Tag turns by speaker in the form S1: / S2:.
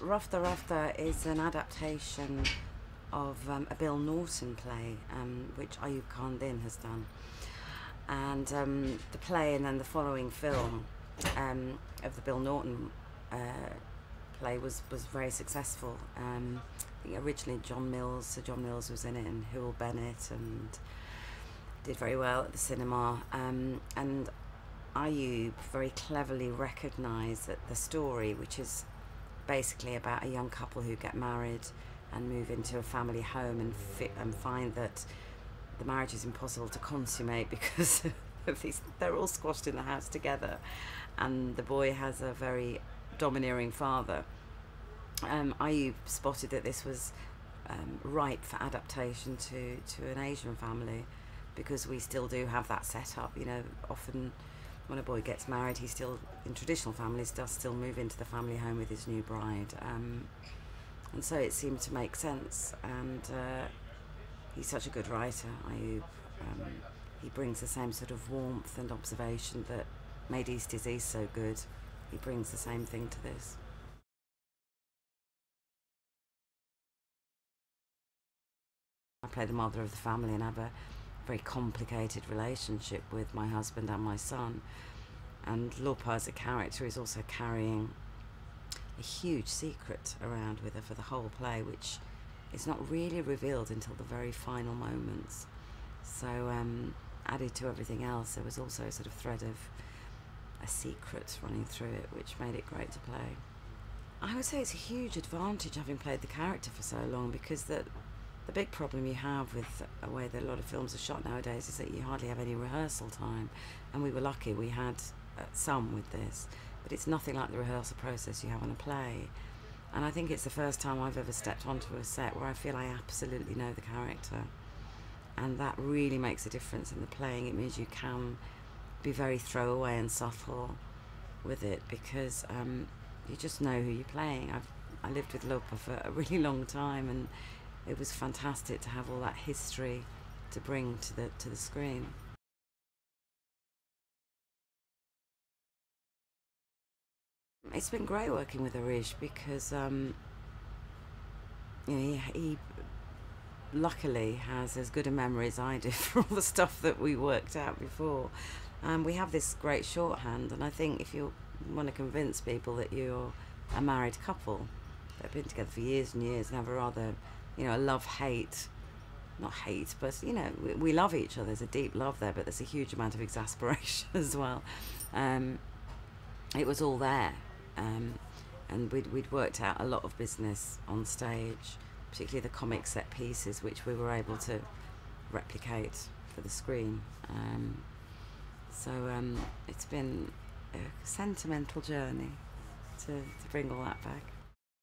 S1: Rafter is an adaptation of a Bill Norton play, which Ayub Khan Din has done. And the play and then the following film of the Bill Norton play was very successful. I think originally Sir John Mills was in it, and Hywel Bennett, and did very well at the cinema. And Ayub very cleverly recognised that the story, which is basically about a young couple who get married and move into a family home and find that the marriage is impossible to consummate because of these, they're all squashed in the house together, and the boy has a very domineering father. Ayub spotted that this was ripe for adaptation to an Asian family, because we still do have that setup. You know, often when a boy gets married, he still, in traditional families, does still move into the family home with his new bride. And so it seemed to make sense, and he's such a good writer, Ayub. He brings the same sort of warmth and observation that made East is East so good. He brings the same thing to this. I play the mother of the family and have a very complicated relationship with my husband and my son. And Lopa as a character is also carrying a huge secret around with her for the whole play, which is not really revealed until the very final moments. So added to everything else, there was also a sort of thread of a secret running through it, which made it great to play. I would say it's a huge advantage having played the character for so long, because the big problem you have with the way that a lot of films are shot nowadays is that you hardly have any rehearsal time, and we were lucky we had some with this, but it's nothing like the rehearsal process you have on a play. And I think it's the first time I've ever stepped onto a set where I feel I absolutely know the character, and that really makes a difference in the playing. It means you can be very throwaway and subtle with it, because you just know who you're playing. I lived with Lopa for a really long time, and it was fantastic to have all that history to bring to the screen. It's been great working with Arish, because you know, he luckily has as good a memory as I do for all the stuff that we worked out before. We have this great shorthand, and I think if you want to convince people that you're a married couple that have been together for years and years and have a rather, you know, a love-hate, not hate, but, you know, we love each other. There's a deep love there, but there's a huge amount of exasperation as well. It was all there, and we'd worked out a lot of business on stage, particularly the comic set pieces, which we were able to replicate for the screen. So it's been a sentimental journey to bring all that back.